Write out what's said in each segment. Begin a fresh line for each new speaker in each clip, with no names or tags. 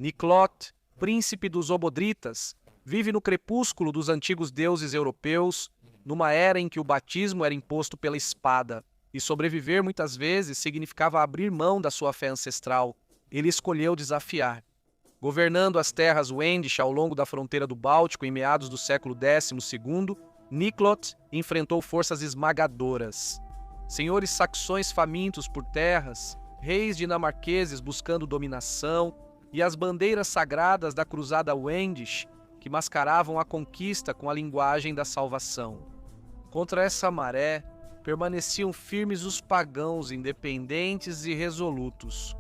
Niklot, príncipe dos Obodritas, vive no crepúsculo dos antigos deuses europeus, numa era em que o batismo era imposto pela espada, e sobreviver muitas vezes significava abrir mão da sua fé ancestral. Ele escolheu desafiar. Governando as terras Wendish ao longo da fronteira do Báltico em meados do século XII, Niklot enfrentou forças esmagadoras. Senhores saxões famintos por terras, reis dinamarqueses buscando dominação e as bandeiras sagradas da cruzada Wendish que mascaravam a conquista com a linguagem da salvação. Contra essa maré, permaneciam firmes os pagãos independentes e resolutos.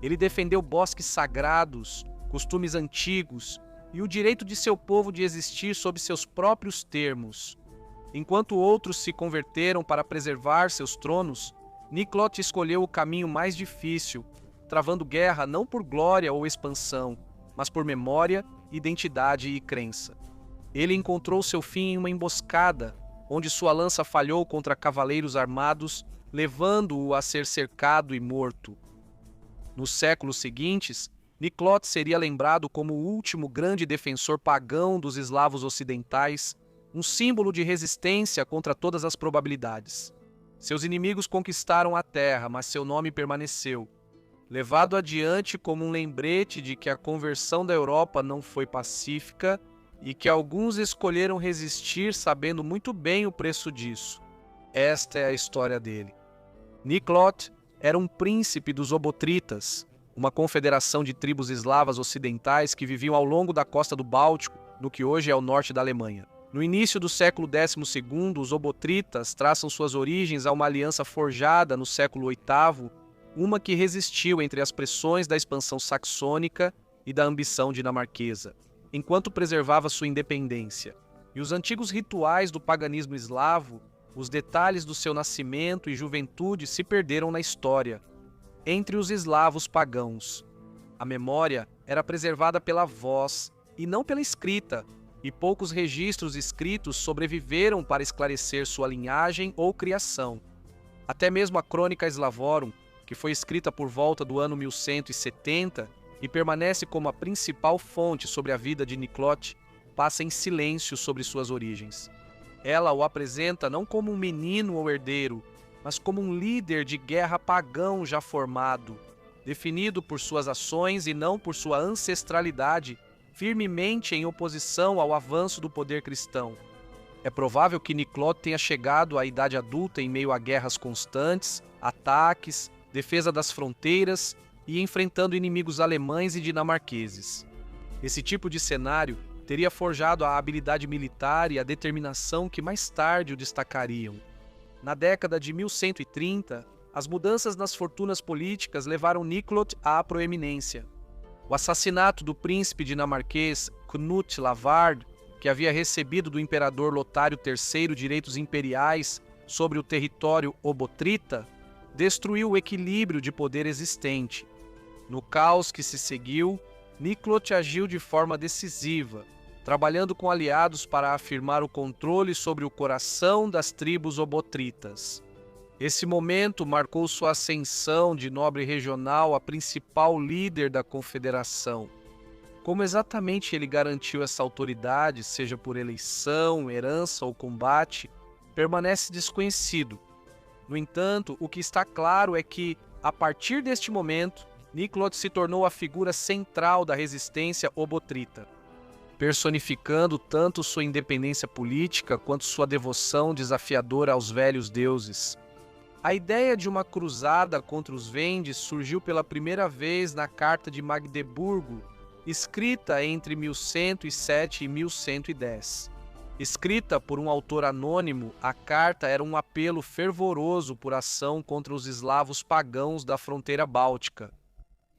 Ele defendeu bosques sagrados, costumes antigos e o direito de seu povo de existir sob seus próprios termos. Enquanto outros se converteram para preservar seus tronos, Niklot escolheu o caminho mais difícil, travando guerra não por glória ou expansão, mas por memória, identidade e crença. Ele encontrou seu fim em uma emboscada, onde sua lança falhou contra cavaleiros armados, levando-o a ser cercado e morto. Nos séculos seguintes, Niklot seria lembrado como o último grande defensor pagão dos eslavos ocidentais, um símbolo de resistência contra todas as probabilidades. Seus inimigos conquistaram a terra, mas seu nome permaneceu, levado adiante como um lembrete de que a conversão da Europa não foi pacífica e que alguns escolheram resistir sabendo muito bem o preço disso. Esta é a história dele. Niklot era um príncipe dos Obotritas, uma confederação de tribos eslavas ocidentais que viviam ao longo da costa do Báltico, no que hoje é o norte da Alemanha. No início do século XII, os Obotritas traçam suas origens a uma aliança forjada no século VIII, uma que resistiu entre as pressões da expansão saxônica e da ambição dinamarquesa, enquanto preservava sua independência. E os antigos rituais do paganismo eslavo, os detalhes do seu nascimento e juventude se perderam na história. Entre os eslavos pagãos, a memória era preservada pela voz e não pela escrita, e poucos registros escritos sobreviveram para esclarecer sua linhagem ou criação. Até mesmo a Crônica Slavorum, que foi escrita por volta do ano 1170 e permanece como a principal fonte sobre a vida de Niklot, passa em silêncio sobre suas origens. Ela o apresenta não como um menino ou herdeiro, mas como um líder de guerra pagão já formado, definido por suas ações e não por sua ancestralidade, firmemente em oposição ao avanço do poder cristão. É provável que Niklot tenha chegado à idade adulta em meio a guerras constantes, ataques, defesa das fronteiras e enfrentando inimigos alemães e dinamarqueses. Esse tipo de cenário teria forjado a habilidade militar e a determinação que mais tarde o destacariam. Na década de 1130, as mudanças nas fortunas políticas levaram Niklot à proeminência. O assassinato do príncipe dinamarquês Knut Lavard, que havia recebido do imperador Lotário III direitos imperiais sobre o território obotrita, destruiu o equilíbrio de poder existente. No caos que se seguiu, Niklot agiu de forma decisiva, trabalhando com aliados para afirmar o controle sobre o coração das tribos obotritas. Esse momento marcou sua ascensão de nobre regional a principal líder da confederação. Como exatamente ele garantiu essa autoridade, seja por eleição, herança ou combate, permanece desconhecido. No entanto, o que está claro é que, a partir deste momento, Niklot se tornou a figura central da resistência obotrita, personificando tanto sua independência política quanto sua devoção desafiadora aos velhos deuses. A ideia de uma cruzada contra os Vendis surgiu pela primeira vez na Carta de Magdeburgo, escrita entre 1107 e 1110. Escrita por um autor anônimo, a carta era um apelo fervoroso por ação contra os eslavos pagãos da fronteira báltica.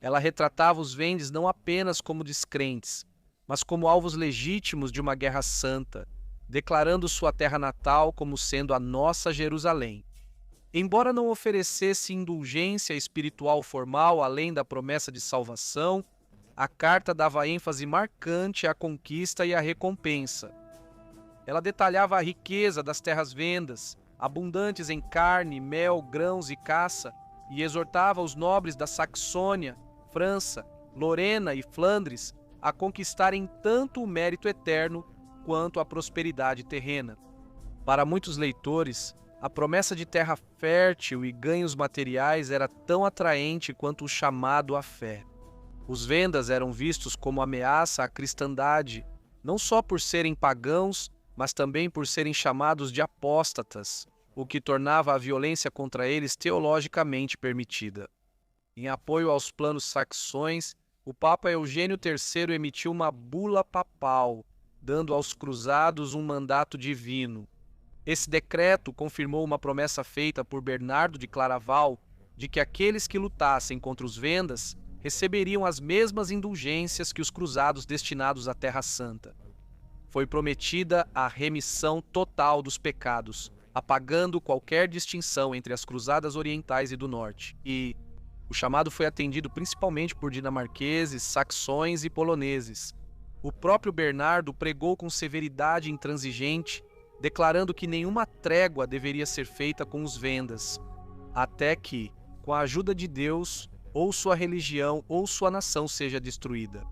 Ela retratava os Vendis não apenas como descrentes, mas como alvos legítimos de uma guerra santa, declarando sua terra natal como sendo a nossa Jerusalém. Embora não oferecesse indulgência espiritual formal além da promessa de salvação, a carta dava ênfase marcante à conquista e à recompensa. Ela detalhava a riqueza das terras vendas, abundantes em carne, mel, grãos e caça, e exortava os nobres da Saxônia, França, Lorena e Flandres a conquistarem tanto o mérito eterno quanto a prosperidade terrena. Para muitos leitores, a promessa de terra fértil e ganhos materiais era tão atraente quanto o chamado à fé. Os vendas eram vistos como ameaça à cristandade, não só por serem pagãos, mas também por serem chamados de apóstatas, o que tornava a violência contra eles teologicamente permitida. Em apoio aos planos saxões, o Papa Eugênio III emitiu uma bula papal, dando aos cruzados um mandato divino. Esse decreto confirmou uma promessa feita por Bernardo de Claraval de que aqueles que lutassem contra os vendas receberiam as mesmas indulgências que os cruzados destinados à Terra Santa. Foi prometida a remissão total dos pecados, apagando qualquer distinção entre as cruzadas orientais e do norte, e o chamado foi atendido principalmente por dinamarqueses, saxões e poloneses. O próprio Bernardo pregou com severidade intransigente, declarando que nenhuma trégua deveria ser feita com os vendas, até que, com a ajuda de Deus, ou sua religião ou sua nação seja destruída.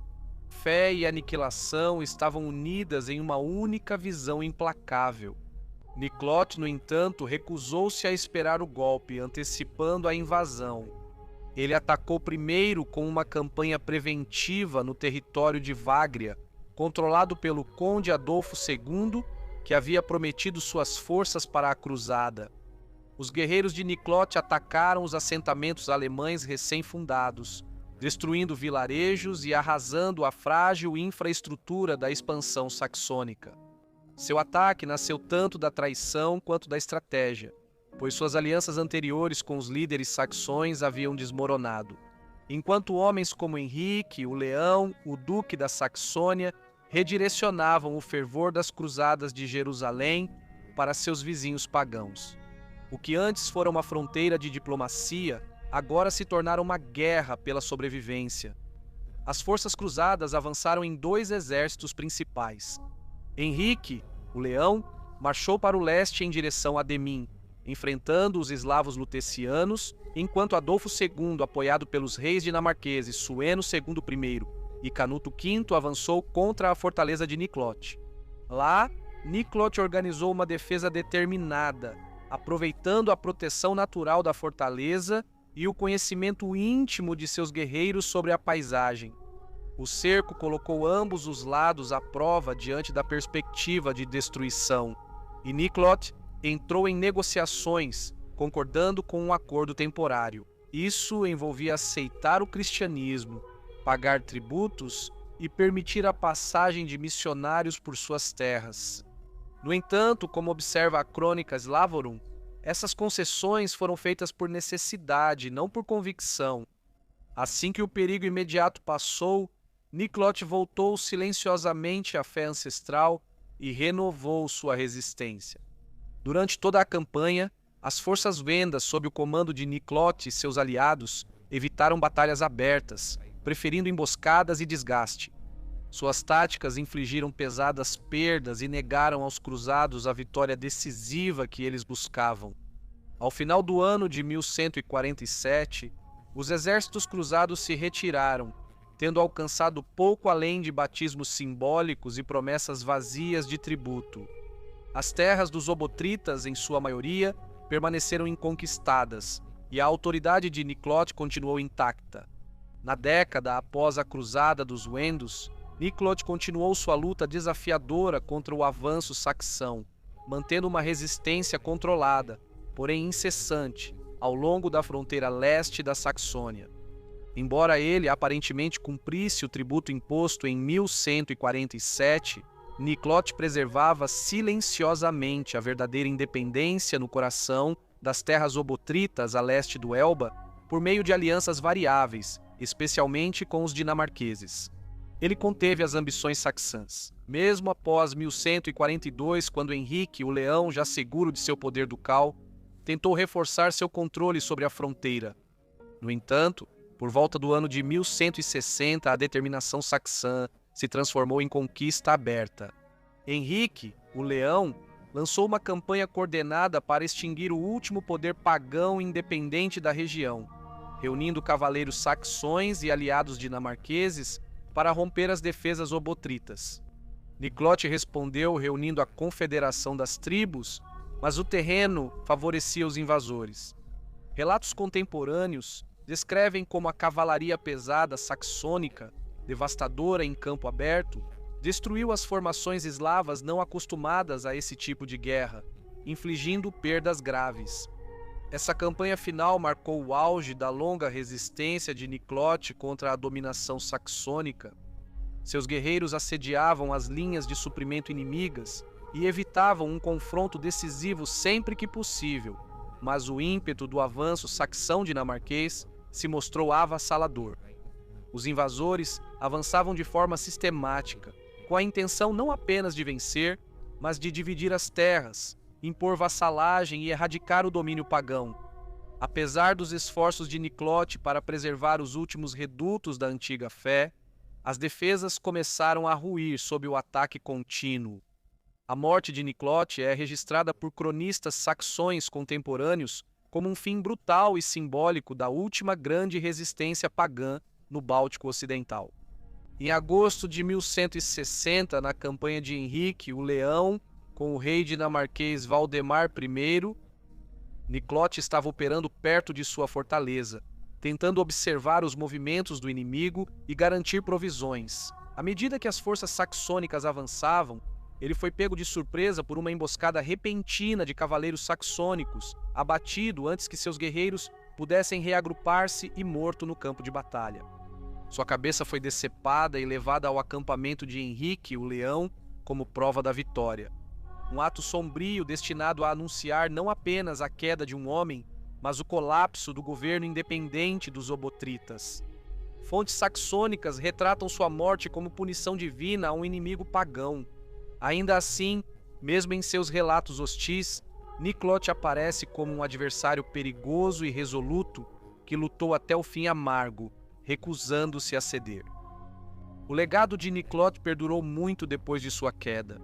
Fé e aniquilação estavam unidas em uma única visão implacável. Niclote, no entanto, recusou-se a esperar o golpe, antecipando a invasão. Ele atacou primeiro com uma campanha preventiva no território de Vágria, controlado pelo conde Adolfo II, que havia prometido suas forças para a cruzada. Os guerreiros de Niclote atacaram os assentamentos alemães recém-fundados, destruindo vilarejos e arrasando a frágil infraestrutura da expansão saxônica. Seu ataque nasceu tanto da traição quanto da estratégia, pois suas alianças anteriores com os líderes saxões haviam desmoronado, enquanto homens como Henrique, o Leão, o Duque da Saxônia, redirecionavam o fervor das cruzadas de Jerusalém para seus vizinhos pagãos. O que antes fora uma fronteira de diplomacia, agora se tornara uma guerra pela sobrevivência. As forças cruzadas avançaram em 2 exércitos principais. Henrique, o Leão, marchou para o leste em direção a Demmin, enfrentando os eslavos lutecianos, enquanto Adolfo II, apoiado pelos reis dinamarqueses Sueno II e Canuto V, avançou contra a fortaleza de Niclote. Lá, Niclote organizou uma defesa determinada, aproveitando a proteção natural da fortaleza e o conhecimento íntimo de seus guerreiros sobre a paisagem. O cerco colocou ambos os lados à prova diante da perspectiva de destruição, e Niclote entrou em negociações, concordando com um acordo temporário. Isso envolvia aceitar o cristianismo, pagar tributos e permitir a passagem de missionários por suas terras. No entanto, como observa a crônica Slavorum, essas concessões foram feitas por necessidade, não por convicção. Assim que o perigo imediato passou, Niclote voltou silenciosamente à fé ancestral e renovou sua resistência. Durante toda a campanha, as forças vendas sob o comando de Niclote e seus aliados evitaram batalhas abertas, preferindo emboscadas e desgaste. Suas táticas infligiram pesadas perdas e negaram aos cruzados a vitória decisiva que eles buscavam. Ao final do ano de 1147, os exércitos cruzados se retiraram, tendo alcançado pouco além de batismos simbólicos e promessas vazias de tributo. As terras dos Obotritas, em sua maioria, permaneceram inconquistadas, e a autoridade de Niclote continuou intacta. Na década após a cruzada dos Wendos, Niclote continuou sua luta desafiadora contra o avanço saxão, mantendo uma resistência controlada, porém incessante, ao longo da fronteira leste da Saxônia. Embora ele aparentemente cumprisse o tributo imposto em 1147, Niclote preservava silenciosamente a verdadeira independência no coração das terras obotritas a leste do Elba por meio de alianças variáveis, especialmente com os dinamarqueses. Ele conteve as ambições saxãs. Mesmo após 1142, quando Henrique, o Leão, já seguro de seu poder ducal, tentou reforçar seu controle sobre a fronteira. No entanto, por volta do ano de 1160, a determinação saxã se transformou em conquista aberta. Henrique, o Leão, lançou uma campanha coordenada para extinguir o último poder pagão independente da região. reunindo cavaleiros saxões e aliados dinamarqueses para romper as defesas obotritas. Niclote respondeu reunindo a confederação das tribos, mas o terreno favorecia os invasores. Relatos contemporâneos descrevem como a cavalaria pesada saxônica, devastadora em campo aberto, destruiu as formações eslavas não acostumadas a esse tipo de guerra, infligindo perdas graves. Essa campanha final marcou o auge da longa resistência de Niclote contra a dominação saxônica. Seus guerreiros assediavam as linhas de suprimento inimigas e evitavam um confronto decisivo sempre que possível, mas o ímpeto do avanço saxão-dinamarquês se mostrou avassalador. Os invasores avançavam de forma sistemática, com a intenção não apenas de vencer, mas de dividir as terras, impor vassalagem e erradicar o domínio pagão. Apesar dos esforços de Niclote para preservar os últimos redutos da antiga fé, as defesas começaram a ruir sob o ataque contínuo. A morte de Niclote é registrada por cronistas saxões contemporâneos como um fim brutal e simbólico da última grande resistência pagã no Báltico Ocidental. Em agosto de 1160, na campanha de Henrique o Leão, com o rei dinamarquês Valdemar I, Niclote estava operando perto de sua fortaleza, tentando observar os movimentos do inimigo e garantir provisões. À medida que as forças saxônicas avançavam, ele foi pego de surpresa por uma emboscada repentina de cavaleiros saxônicos, abatido antes que seus guerreiros pudessem reagrupar-se e morto no campo de batalha. Sua cabeça foi decepada e levada ao acampamento de Henrique o Leão como prova da vitória. Um ato sombrio destinado a anunciar não apenas a queda de um homem, mas o colapso do governo independente dos obotritas. Fontes saxônicas retratam sua morte como punição divina a um inimigo pagão. Ainda assim, mesmo em seus relatos hostis, Niclote aparece como um adversário perigoso e resoluto que lutou até o fim amargo, recusando-se a ceder. O legado de Niclote perdurou muito depois de sua queda,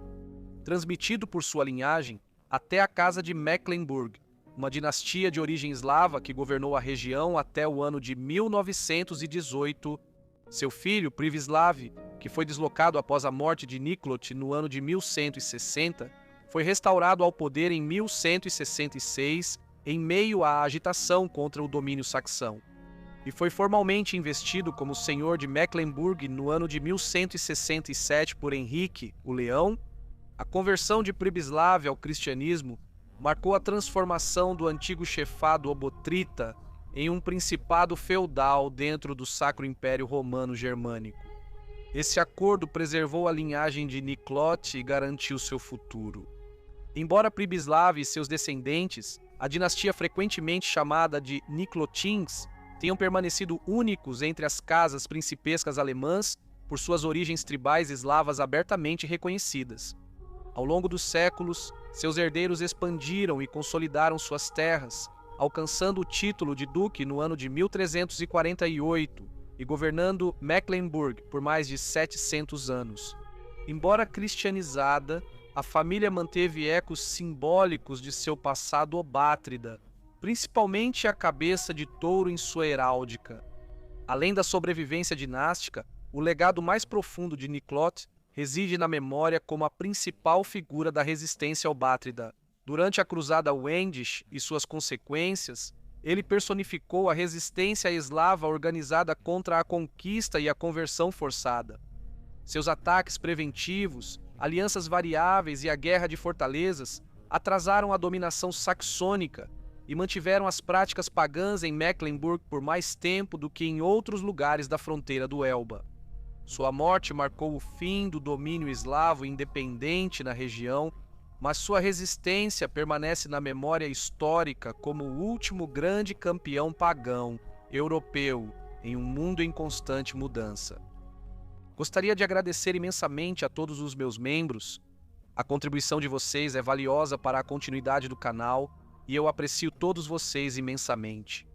transmitido por sua linhagem até a Casa de Mecklenburg, uma dinastia de origem eslava que governou a região até o ano de 1918. Seu filho, Pribislav, que foi deslocado após a morte de Niclote no ano de 1160, foi restaurado ao poder em 1166, em meio à agitação contra o domínio saxão, e foi formalmente investido como senhor de Mecklenburg no ano de 1167 por Henrique o Leão. A conversão de Pribislav ao cristianismo marcou a transformação do antigo chefado obotrita em um principado feudal dentro do Sacro Império Romano Germânico. Esse acordo preservou a linhagem de Niclote e garantiu seu futuro. Embora Pribislav e seus descendentes, a dinastia frequentemente chamada de Niclotins, tenham permanecido únicos entre as casas principescas alemãs por suas origens tribais eslavas abertamente reconhecidas. Ao longo dos séculos, seus herdeiros expandiram e consolidaram suas terras, alcançando o título de duque no ano de 1348 e governando Mecklenburg por mais de 700 anos. Embora cristianizada, a família manteve ecos simbólicos de seu passado obátrida, principalmente a cabeça de touro em sua heráldica. Além da sobrevivência dinástica, o legado mais profundo de Niclote reside na memória como a principal figura da resistência obátrida. Durante a Cruzada Wendisch e suas consequências, ele personificou a resistência eslava organizada contra a conquista e a conversão forçada. Seus ataques preventivos, alianças variáveis e a guerra de fortalezas atrasaram a dominação saxônica e mantiveram as práticas pagãs em Mecklenburg por mais tempo do que em outros lugares da fronteira do Elba. Sua morte marcou o fim do domínio eslavo independente na região, mas sua resistência permanece na memória histórica como o último grande campeão pagão europeu em um mundo em constante mudança. Gostaria de agradecer imensamente a todos os meus membros. A contribuição de vocês é valiosa para a continuidade do canal e eu aprecio todos vocês imensamente.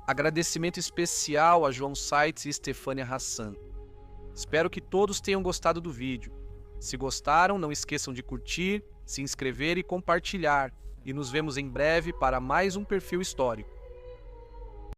Agradecimento especial a João Seitz e Stefania Hassan. Espero que todos tenham gostado do vídeo. Se gostaram, não esqueçam de curtir, se inscrever e compartilhar. E nos vemos em breve para mais um Perfil Histórico.